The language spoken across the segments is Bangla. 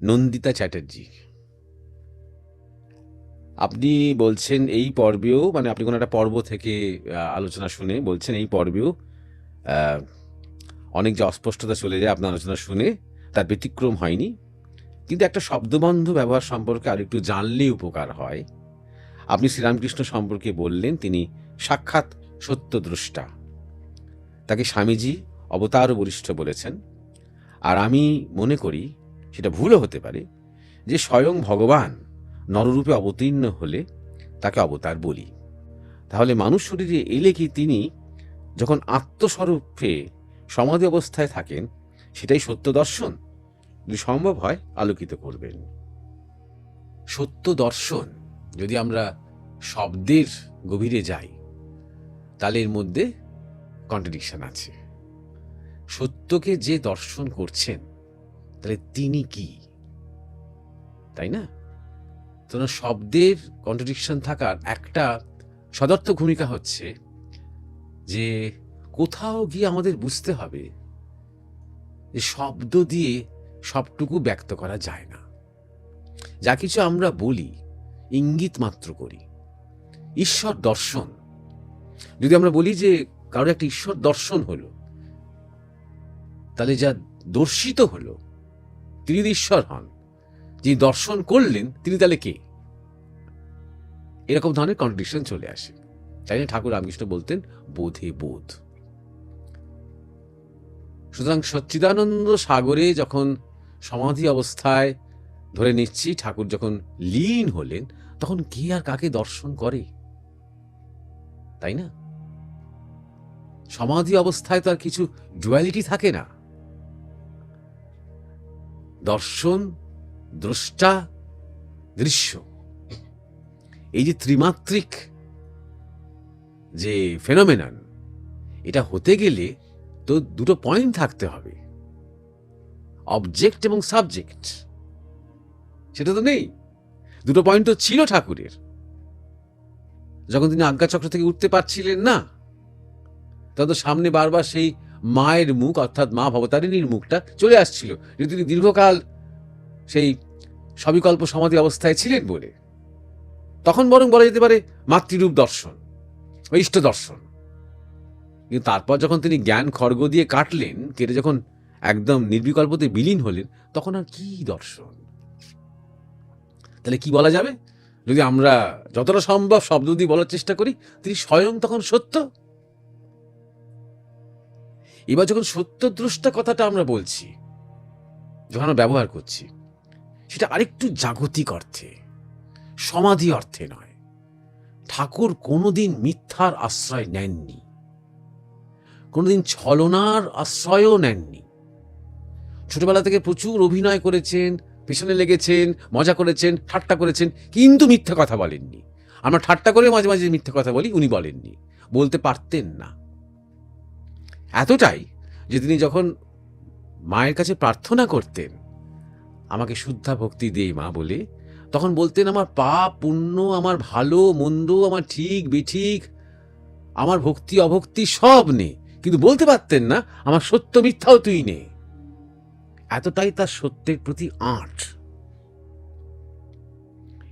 নন্দিতা চ্যাটার্জি, আপনি বলছেন এই পর্বেও, মানে আপনি কোনো একটা পর্ব থেকে আলোচনা শুনে বলছেন এই পর্বেও আহ, অনেক যে অস্পষ্টতা চলে যায় আপনার আলোচনা শুনে, তার ব্যতিক্রম হয়নি। কিন্তু একটা শব্দবন্ধ ব্যবহার সম্পর্কে আর একটু জানলেই উপকার হয়। আপনি শ্রীরামকৃষ্ণ সম্পর্কে বললেন তিনি সাক্ষাৎ সত্যদ্রষ্টা, তাকে স্বামীজি অবতার বরিষ্ঠ বলেছেন। আর আমি মনে করি, সেটা ভুলও হতে পারে, যে স্বয়ং ভগবান নররূপে অবতীর্ণ হলে তাকে অবতার বলি। তাহলে মানুষ শরীরে এলে কি তিনি যখন আত্মস্বরূপে সমাধি অবস্থায় থাকেন সেটাই সত্য দর্শন? যদি সম্ভব হয় আলোকিত করবেন। সত্য দর্শন যদি আমরা শব্দের গভীরে যাই, তাহলে এর মধ্যে কন্ট্রাডিকশন আছে। সত্যকে যে দর্শন করছেন, তাহলে তিনি কি, তাই না? তোমার শব্দের কন্ট্রাডিকশন থাকার একটা সদর্থক ভূমিকা হচ্ছে যে কোথাও গিয়ে আমাদের বুঝতে হবে যে শব্দ দিয়ে সবটুকু ব্যক্ত করা যায় না। যা কিছু আমরা বলি ইঙ্গিত মাত্র করি। ঈশ্বর দর্শন, যদি আমরা বলি যে কারোর একটা ঈশ্বর দর্শন হলো, তাহলে যা দর্শিত হলো তিনি যদি ঈশ্বর হন, যিনি দর্শন করলেন তিনি তাহলে কে? এরকম ধরনের কন্ট্রাডিকশন চলে আসে। তাই না ঠাকুর রামকৃষ্ণ বলতেন বোধে বোধ। সুতরাং সচ্চিদানন্দ সাগরে যখন সমাধি অবস্থায় ধরে নিচ্ছি ঠাকুর যখন লীন হলেন, তখন কে আর কাকে দর্শন করে, তাই না? সমাধি অবস্থায় তো আর কিছু ডুয়ালিটি থাকে না। দর্শন, দ্রষ্টা, দৃশ্য, এই যে ত্রিমাত্রিক যে ফেনোমেনন, এটা হতে গেলে তো দুটো পয়েন্ট থাকতে হবে, অবজেক্ট এবং সাবজেক্ট। সেটা তো নেই। দুটো পয়েন্ট তো ছিল ঠাকুরের যখন তিনি আজ্ঞাচক্র থেকে উঠতে পারছিলেন না, তখন তো সামনে বারবার সেই মায়ের মুখ, অর্থাৎ মা ভবতারিণীর মুখটা চলে আসছিল, যে তিনি দীর্ঘকাল সেই সবিকল্প সমাধি অবস্থায় ছিলেন বলে। তখন বরং বলা যেতে পারে মাতৃরূপ দর্শন বা ইষ্ট দর্শন। কিন্তু তারপর যখন তিনি জ্ঞান খড়গ দিয়ে কাটলেন, কেটে যখন একদম নির্বিকল্পতে বিলীন হলেন, তখন আর কি দর্শন? তাহলে কি বলা যাবে? যদি আমরা যতটা সম্ভব শব্দ দিয়ে বলার চেষ্টা করি, তিনি স্বয়ং তখন সত্য। এবার যখন সত্যদ্রষ্টা কথাটা আমরা বলছি, যখন আমরা ব্যবহার করছি, সেটা আরেকটু জাগতিক অর্থে, সমাধি অর্থে নয়। ঠাকুর কোনোদিন মিথ্যার আশ্রয় নেননি, কোনোদিন ছলনার আশ্রয়ও নেননি। ছোটবেলা থেকে প্রচুর অভিনয় করেছেন, পেছনে লেগেছেন, মজা করেছেন, ঠাট্টা করেছেন, কিন্তু মিথ্যা কথা বলেননি। আমরা ঠাট্টা করে মাঝে মাঝে মিথ্যা কথা বলি, উনি বলেননি, বলতে পারতেন না। এতটাই যে তিনি যখন মায়ের কাছে প্রার্থনা করতেন, আমাকে শুদ্ধা ভক্তি দে মা বলে, তখন বলতেন আমার পাপ পুণ্য, আমার ভালো মন্দ, আমার ঠিক বেঠিক, আমার ভক্তি অভক্তি সব নে, কিন্তু বলতে পারতেন না আমার সত্য মিথ্যাও তুই নে। এতটাই তার সত্যের প্রতি আঁট।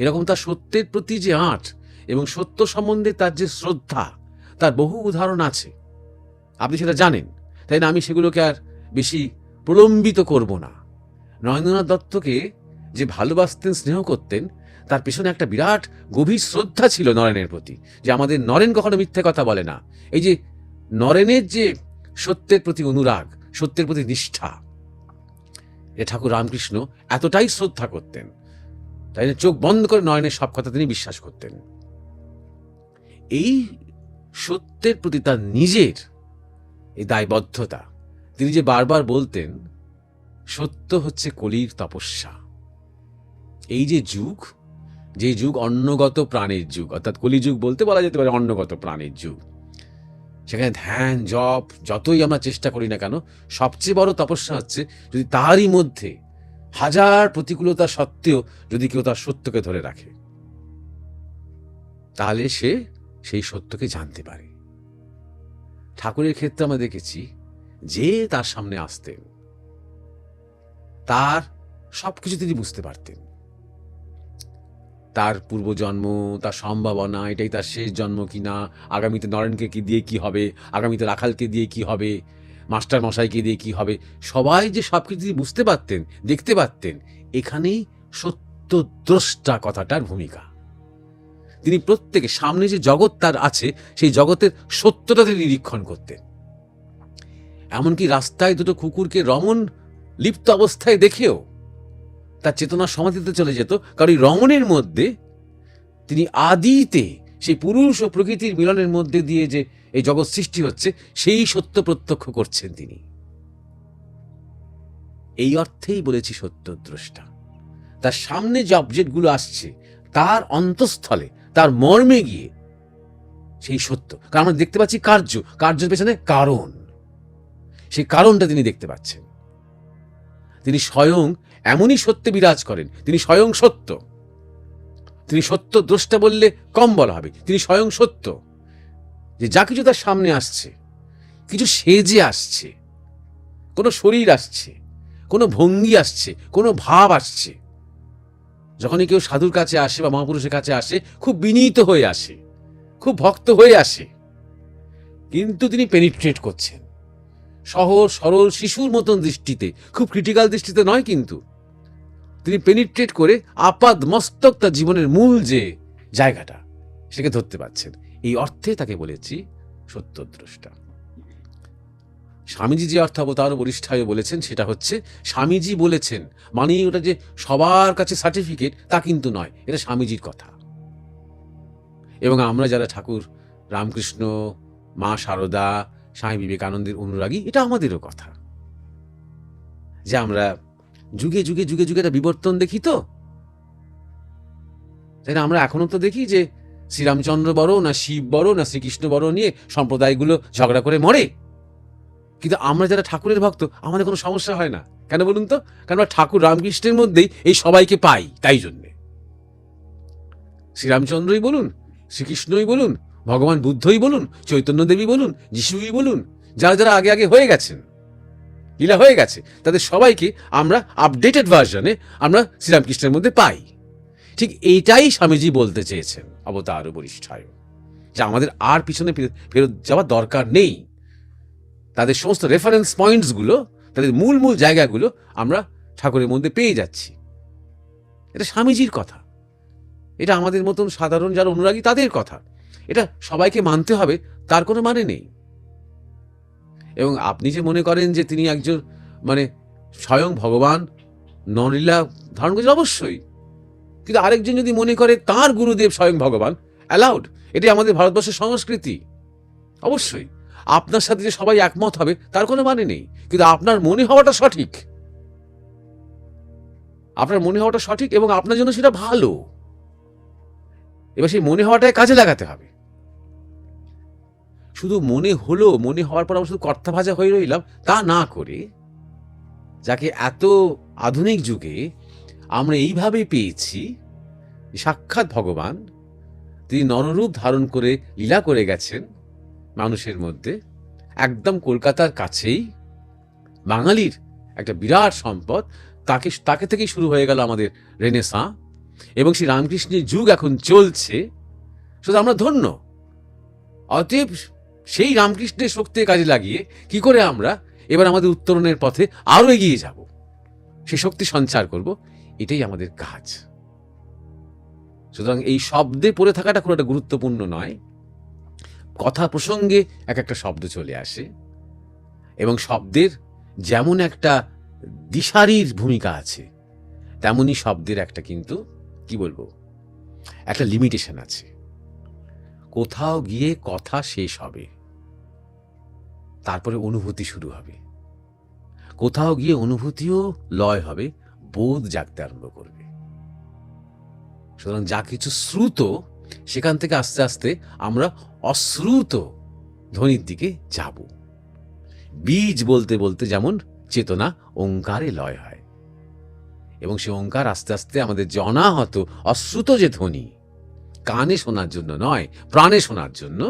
এরকম তার সত্যের প্রতি যে আঁট এবং সত্য সম্বন্ধে তার যে শ্রদ্ধা, তার বহু উদাহরণ আছে, আপনি সেটা জানেন। তাই না, আমি সেগুলোকে আর বেশি প্রলম্বিত করব না। নরেন্দ্রনাথ দত্তকে যে ভালোবাসতেন, স্নেহ করতেন, তার পেছনে একটা বিরাট গভীর শ্রদ্ধা ছিল নরেনের প্রতি, যে আমাদের নরেন কখনো মিথ্যে কথা বলে না। এই যে নরেনের যে সত্যের প্রতি অনুরাগ, সত্যের প্রতি নিষ্ঠা, এ ঠাকুর রামকৃষ্ণ এতটাই শ্রদ্ধা করতেন, তাই না, চোখ বন্ধ করে নরেনের সব কথা তিনি বিশ্বাস করতেন। এই সত্যের প্রতি তার নিজের এই দায়বদ্ধতা, তিনি যে বারবার বলতেন সত্য হচ্ছে কলির তপস্যা। এই যে যুগ, যে যুগ অন্নগত প্রাণের যুগ, অর্থাৎ কলিযুগ বলতে বলা যেতে পারে অন্নগত প্রাণের যুগ, সেখানে ধ্যান জপ যতই আমরা চেষ্টা করি না কেন, সবচেয়ে বড় তপস্যা হচ্ছে যদি তারই মধ্যে হাজার প্রতিকূলতা সত্ত্বেও যদি কেউ তার সত্যকে ধরে রাখে, তাহলে সে সেই সত্যকে জানতে পারে। ঠাকুরের ক্ষেত্রে আমরা দেখেছি যে তার সামনে আসতেন, তার সবকিছু তিনি বুঝতে পারতেন। তার পূর্বজন্ম, তার সম্ভাবনা, এটাই তার শেষ জন্ম কিনা, আগামীতে নরেনকে কি দিয়ে কি হবে, আগামীতে রাখালকে দিয়ে কি হবে, মাস্টার মশাইকে দিয়ে কি হবে, সবাই যে সবকিছু তিনি বুঝতে পারতেন, দেখতে পারতেন, এখানেই সত্যদ্রষ্টা কথাটার ভূমিকা। তিনি প্রত্যেকে সামনে যে জগৎ তার আছে সেই জগতের সত্যটা তিনি নিরীক্ষণ করতেন। এমনকি রাস্তায় দুটো কুকুরকে রমণ লিপ্ত অবস্থায় দেখেও তার চেতনা সমাধিতে চলে যেত, কারণ এই রমণের মধ্যে তিনি আদিতে সেই পুরুষ ও প্রকৃতির মিলনের মধ্যে দিয়ে যে এই জগৎ সৃষ্টি হচ্ছে সেই সত্য প্রত্যক্ষ করছেন তিনি। এই অর্থেই বলেছি সত্যদ্রষ্টা। তার সামনে যে অবজেক্টগুলো আসছে তার অন্তঃস্থলে, তার মর্মে গিয়ে সেই সত্য, কারণ আমরা দেখতে পাচ্ছি কার্য, কার্যের পেছনে কারণ, সেই কারণটা তিনি দেখতে পাচ্ছেন। তিনি স্বয়ং এমনই সত্যে বিরাজ করেন, তিনি স্বয়ং সত্য। তিনি সত্য দ্রষ্টা বললে কম বলা হবে, তিনি স্বয়ং সত্য। যে যা কিছু তার সামনে আসছে, কিছু সেজে আসছে, কোনো শরীর আসছে, কোনো ভঙ্গি আসছে, কোনো ভাব আসছে। যখনই কেউ সাধুর কাছে আসে বা মহাপুরুষের কাছে আসে, খুব বিনীত হয়ে আসে, খুব ভক্ত হয়ে আসে, কিন্তু তিনি পেনিট্রেট করছেন সহজ সরল শিশুর মতন দৃষ্টিতে, খুব ক্রিটিক্যাল দৃষ্টিতে নয়, কিন্তু তিনি পেনিট্রেট করে আপাদ মস্তক তার জীবনের মূল যে জায়গাটা সেকে ধরতে পারছেন। এই অর্থে তাকে বলেছি সত্যদ্রষ্টা। স্বামীজি যে অর্থ অবতার বরিষ্ঠায় বলেছেন সেটা হচ্ছে, স্বামীজি বলেছেন মানে ওটা যে সবার কাছে সার্টিফিকেট তা কিন্তু নয়, এটা স্বামীজির কথা। এবং আমরা যারা ঠাকুর রামকৃষ্ণ, মা শারদা, স্বামী বিবেকানন্দের অনুরাগী, এটা আমাদেরও কথা যে আমরা যুগে যুগে যুগে যুগে একটা বিবর্তন দেখি। তো তাই না, আমরা এখনো তো দেখি যে শ্রীরামচন্দ্র বড় না শিব বড় না শ্রীকৃষ্ণ বড় নিয়ে সম্প্রদায়গুলো ঝগড়া করে মরে, কিন্তু আমরা যারা ঠাকুরের ভক্ত আমাদের কোনো সমস্যা হয় না। কেন বলুন তো? কারণ আমরা ঠাকুর রামকৃষ্ণের মধ্যেই এই সবাইকে পাই। তাই জন্যে শ্রীরামচন্দ্রই বলুন, শ্রীকৃষ্ণই বলুন, ভগবান বুদ্ধই বলুন, চৈতন্য দেবী বলুন, যিশুই বলুন, যারা যারা আগে আগে হয়ে গেছেন, লীলা হয়ে গেছে, তাদের সবাইকে আমরা আপডেটেড ভার্সনে আমরা শ্রীরামকৃষ্ণের মধ্যে পাই। ঠিক এইটাই স্বামীজি বলতে চেয়েছেন অবতার বরিষ্ঠায়, যে আমাদের আর পিছনে ফেরত যাওয়ার দরকার নেই। তাদের সমস্ত রেফারেন্স পয়েন্টসগুলো, তাদের মূল মূল জায়গাগুলো আমরা ঠাকুরের মধ্যে পেয়ে যাচ্ছি। এটা স্বামীজির কথা, এটা আমাদের মতন সাধারণ যারা অনুরাগী তাদের কথা। এটা সবাইকে মানতে হবে তার কোনো মানে নেই। এবং আপনি যে মনে করেন যে তিনি একজন মানে স্বয়ং ভগবান নরলীলা ধারণ করেছেন, অবশ্যই, কিন্তু আরেকজন যদি মনে করে তার গুরুদেব স্বয়ং ভগবান, অ্যালাউড, এটাই আমাদের ভারতবর্ষের সংস্কৃতি। অবশ্যই আপনার সাথে যে সবাই একমত হবে তার কোনো মানে নেই, কিন্তু আপনার মনে হওয়াটা সঠিক, আপনার মনে হওয়াটা সঠিক এবং আপনার জন্য সেটা ভালো। এবার সেই মনে হওয়াটাই কাজে লাগাতে হবে। শুধু মনে হলো, মনে হওয়ার পর আমরা শুধু কর্তা ভাজা হয়ে রইলাম তা না করে, যাকে এত আধুনিক যুগে আমরা এইভাবে পেয়েছি, সাক্ষাৎ ভগবান, তিনি নররূপ ধারণ করে লীলা করে গেছেন মানুষের মধ্যে, একদম কলকাতার কাছেই, বাঙালির একটা বিরাট সম্পদ, তাকে থেকেই শুরু হয়ে গেল আমাদের রেনেসাঁ, এবং সেই রামকৃষ্ণের যুগ এখন চলছে। শুধু আমরা ধন্য। অতএব সেই রামকৃষ্ণের শক্তির কাজে লাগিয়ে কি করে আমরা এবার আমাদের উত্তরণের পথে আরো এগিয়ে যাব, সেই শক্তি সঞ্চার করব, এটাই আমাদের কাজ। সুতরাং এই শব্দে পড়ে থাকাটা খুব একটা গুরুত্বপূর্ণ নয়। কথা প্রসঙ্গে এক একটা শব্দ চলে আসে, এবং শব্দের যেমন একটা দিশারির ভূমিকা আছে, তেমনি শব্দের একটা কিন্তু কি বলবো, একটা লিমিটেশন আছে। কোথাও গিয়ে কথা শেষ হবে, তারপরে অনুভূতি শুরু হবে, কোথাও গিয়ে অনুভূতিও লয় হবে, বোধ জাগতে আরম্ভ করবে। সুতরাং যা কিছু শ্রুত, সেখান থেকে আস্তে আস্তে আমরা অশ্রুত ধ্বনির দিকে যাব। বীজ বলতে বলতে যেমন চেতনা ওঙ্কারে লয় হয়, এবং সে ওঙ্কার আস্তে আস্তে আমাদের যে অনাহত অশ্রুত যে ধ্বনি, কানে শোনার জন্য নয়, প্রাণে শোনার জন্য,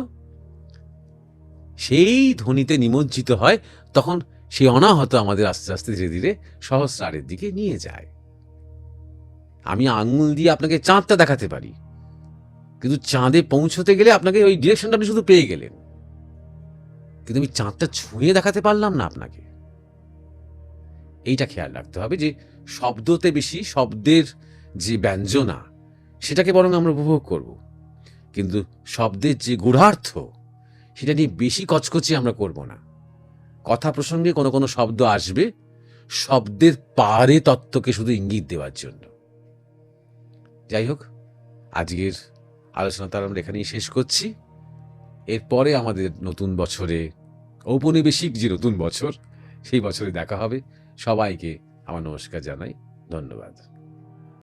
সেই ধ্বনিতে নিমজ্জিত হয়। তখন সেই অনাহত আমাদের আস্তে আস্তে ধীরে ধীরে সহস্রারের দিকে নিয়ে যায়। আমি আঙুল দিয়ে আপনাকে চাঁদটা দেখাতে পারি, কিন্তু চাঁদে পৌঁছতে গেলে আপনাকে ওই ডিরেকশনটা আপনি শুধু পেয়ে গেলেন, কিন্তু আমি চাঁদটা ছুঁয়ে দেখাতে পারলাম না আপনাকে। এইটা খেয়াল রাখতে হবে যে শব্দতে বেশি, শব্দের যে ব্যঞ্জনা সেটাকে বরং আমরা উপভোগ করব, কিন্তু শব্দের যে গূঢ়ার্থ সেটা নিয়ে বেশি কচকচি আমরা করব না। কথা প্রসঙ্গে কোনো কোনো শব্দ আসবে শব্দের পারে তত্ত্বকে শুধু ইঙ্গিত দেওয়ার জন্য। যাই হোক, আজকের আলোচনা তার আমরা এখানেই শেষ করছি। এরপরে আমাদের নতুন বছরে, ঔপনিবেশিক যে নতুন বছর, সেই বছরে দেখা হবে। সবাইকে আমার নমস্কার জানাই, ধন্যবাদ।